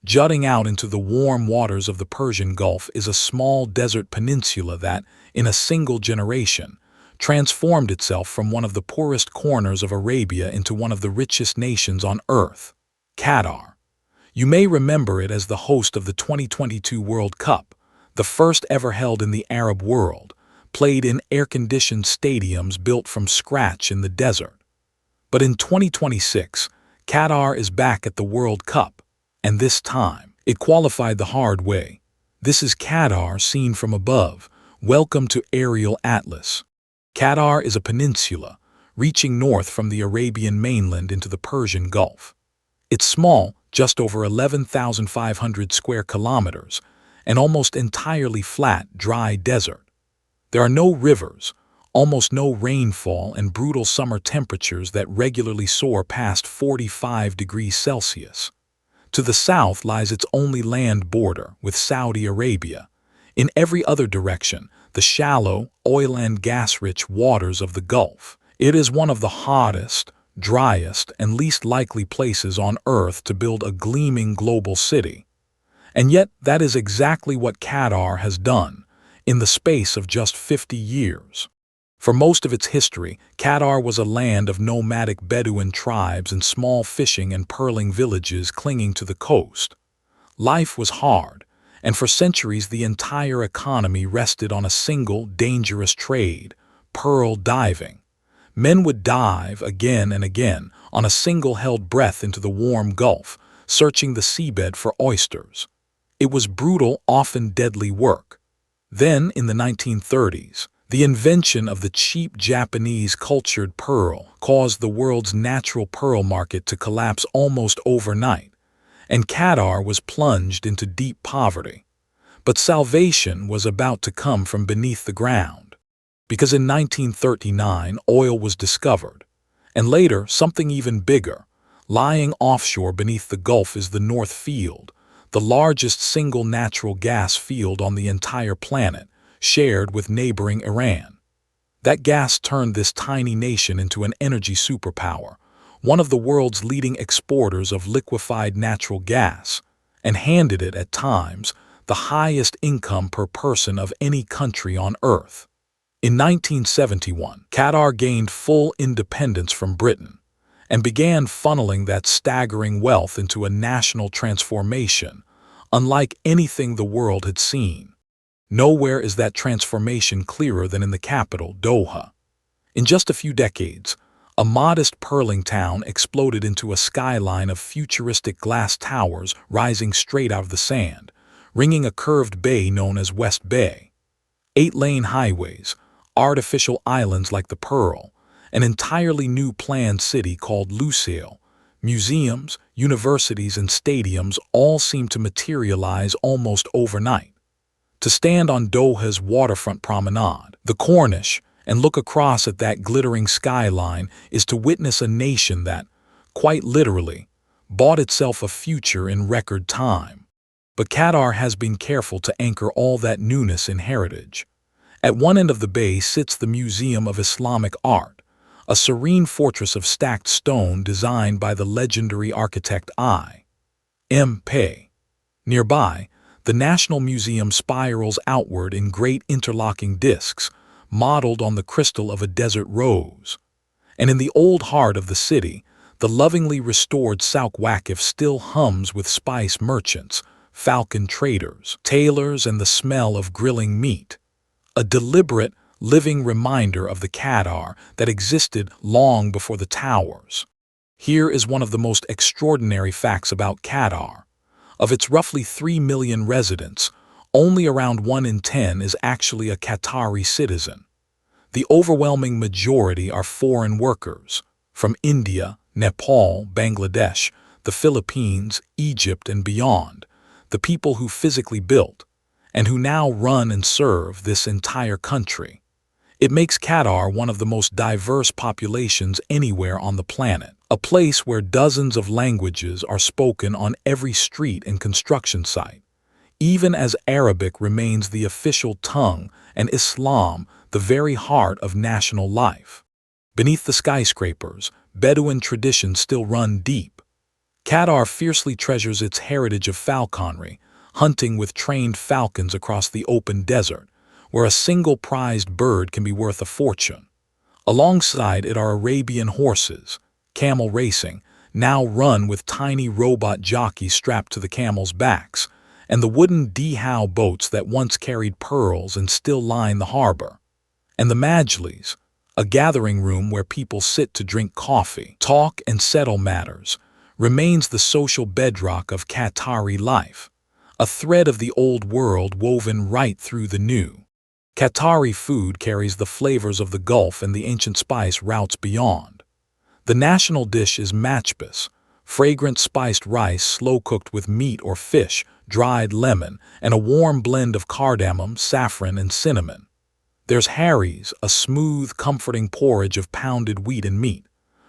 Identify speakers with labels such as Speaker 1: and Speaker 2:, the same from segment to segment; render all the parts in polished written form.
Speaker 1: Jutting out into the warm waters of the Persian Gulf is a small desert peninsula that, in a single generation, transformed itself from one of the poorest corners of Arabia into one of the richest nations on earth, Qatar. You may remember it as the host of the 2022 World Cup, the first ever held in the Arab world, played in air-conditioned stadiums built from scratch in the desert. But in 2026, Qatar is back at the World Cup, and this time, it qualified the hard way. This is Qatar seen from above. Welcome to Aerial Atlas. Qatar is a peninsula, reaching north from the Arabian mainland into the Persian Gulf. It's small, just over 11,500 square kilometers, and almost entirely flat, dry desert. There are no rivers, almost no rainfall, and brutal summer temperatures that regularly soar past 45 degrees Celsius. To the south lies its only land border with Saudi Arabia. In every other direction, the shallow, oil and gas-rich waters of the Gulf. It is one of the hottest, driest, and least likely places on Earth to build a gleaming global city. And yet, that is exactly what Qatar has done, in the space of just 50 years. For most of its history, Qatar was a land of nomadic Bedouin tribes and small fishing and pearling villages clinging to the coast. Life was hard, and for centuries the entire economy rested on a single, dangerous trade: pearl diving. Men would dive again and again on a single held breath into the warm Gulf, searching the seabed for oysters. It was brutal, often deadly work. Then, in the 1930s, the invention of the cheap Japanese cultured pearl caused the world's natural pearl market to collapse almost overnight, and Qatar was plunged into deep poverty. But salvation was about to come from beneath the ground, because in 1939 oil was discovered, and later something even bigger. Lying offshore beneath the Gulf is the North Field, the largest single natural gas field on the entire planet, shared with neighboring Iran. That gas turned this tiny nation into an energy superpower, one of the world's leading exporters of liquefied natural gas, and handed it, at times, the highest income per person of any country on Earth. In 1971, Qatar gained full independence from Britain and began funneling that staggering wealth into a national transformation unlike anything the world had seen. Nowhere is that transformation clearer than in the capital, Doha. In just a few decades, a modest pearling town exploded into a skyline of futuristic glass towers rising straight out of the sand, ringing a curved bay known as West Bay. 8-lane highways, artificial islands like the Pearl, an entirely new planned city called Lusail, museums, universities, and stadiums all seem to materialize almost overnight. To stand on Doha's waterfront promenade, the Corniche, and look across at that glittering skyline is to witness a nation that, quite literally, bought itself a future in record time. But Qatar has been careful to anchor all that newness in heritage. At one end of the bay sits the Museum of Islamic Art, a serene fortress of stacked stone designed by the legendary architect I.M. Pei. Nearby, the National Museum spirals outward in great interlocking discs, modeled on the crystal of a desert rose. And in the old heart of the city, the lovingly restored Souk Waqif still hums with spice merchants, falcon traders, tailors, and the smell of grilling meat. A deliberate, living reminder of the Qatar that existed long before the towers. Here is one of the most extraordinary facts about Qatar. Of its roughly 3 million residents, only around 1 in 10 is actually a Qatari citizen. The overwhelming majority are foreign workers, from India, Nepal, Bangladesh, the Philippines, Egypt, and beyond, the people who physically built, and who now run and serve this entire country. It makes Qatar one of the most diverse populations anywhere on the planet, a place where dozens of languages are spoken on every street and construction site, even as Arabic remains the official tongue and Islam the very heart of national life. Beneath the skyscrapers, Bedouin traditions still run deep. Qatar fiercely treasures its heritage of falconry, hunting with trained falcons across the open desert, where a single prized bird can be worth a fortune. Alongside it are Arabian horses, camel racing, now run with tiny robot jockeys strapped to the camels' backs, and the wooden dhow boats that once carried pearls and still line the harbor. And the majlis, a gathering room where people sit to drink coffee, talk, and settle matters, remains the social bedrock of Qatari life, a thread of the old world woven right through the new. Qatari food carries the flavors of the Gulf and the ancient spice routes beyond. The national dish is matchbis, fragrant spiced rice slow-cooked with meat or fish, dried lemon, and a warm blend of cardamom, saffron, and cinnamon. There's haris, a smooth, comforting porridge of pounded wheat and meat,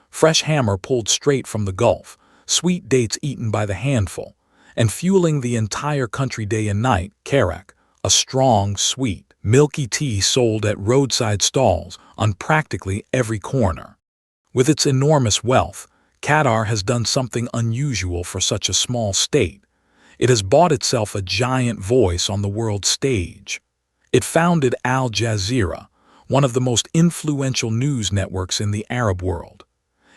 Speaker 1: fresh hammer pulled straight from the Gulf, sweet dates eaten by the handful, and fueling the entire country day and night, karak, a strong, sweet, milky tea sold at roadside stalls on practically every corner. With its enormous wealth, Qatar has done something unusual for such a small state. It has bought itself a giant voice on the world stage. It founded Al Jazeera, one of the most influential news networks in the Arab world.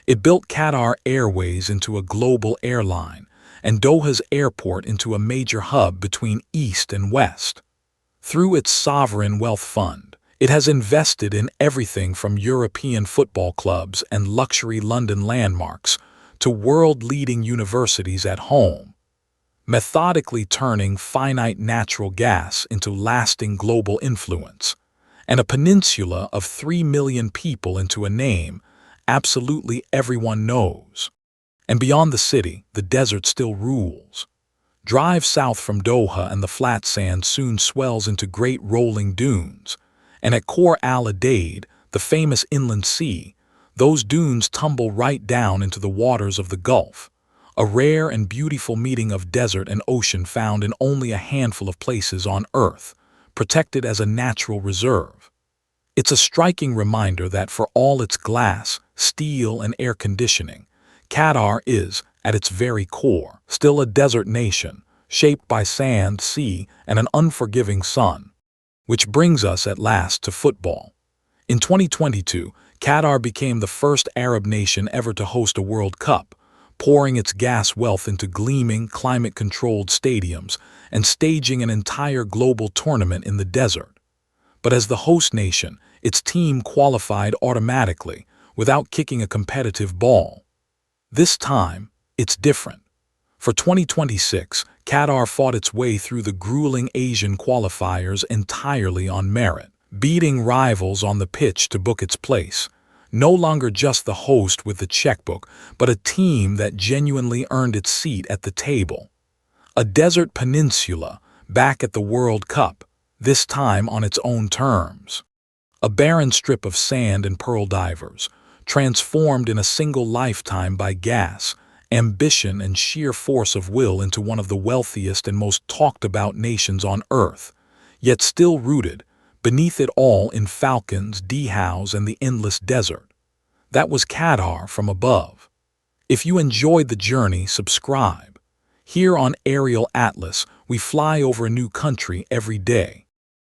Speaker 1: It built Qatar Airways into a global airline, and Doha's airport into a major hub between East and West. Through its sovereign wealth fund, it has invested in everything from European football clubs and luxury London landmarks to world-leading universities at home, methodically turning finite natural gas into lasting global influence, and a peninsula of 3 million people into a name absolutely everyone knows. And beyond the city, the desert still rules. Drive south from Doha and the flat sand soon swells into great rolling dunes, and at Khor al-Adaid, the famous inland sea, those dunes tumble right down into the waters of the Gulf, a rare and beautiful meeting of desert and ocean found in only a handful of places on Earth, protected as a natural reserve. It's a striking reminder that for all its glass, steel, and air conditioning, Qatar is, at its very core, still a desert nation, shaped by sand, sea, and an unforgiving sun. Which brings us at last to football. In 2022, Qatar became the first Arab nation ever to host a World Cup, pouring its gas wealth into gleaming, climate-controlled stadiums and staging an entire global tournament in the desert. But as the host nation, its team qualified automatically, without kicking a competitive ball. This time, it's different. For 2026, Qatar fought its way through the grueling Asian qualifiers entirely on merit, beating rivals on the pitch to book its place. No longer just the host with the checkbook, but a team that genuinely earned its seat at the table. A desert peninsula, back at the World Cup, this time on its own terms. A barren strip of sand and pearl divers, transformed in a single lifetime by gas, ambition, and sheer force of will into one of the wealthiest and most talked-about nations on Earth, yet still rooted, beneath it all, in falcons, dhows, and the endless desert. That was Qatar from above. If you enjoyed the journey, subscribe. Here on Aerial Atlas, we fly over a new country every day.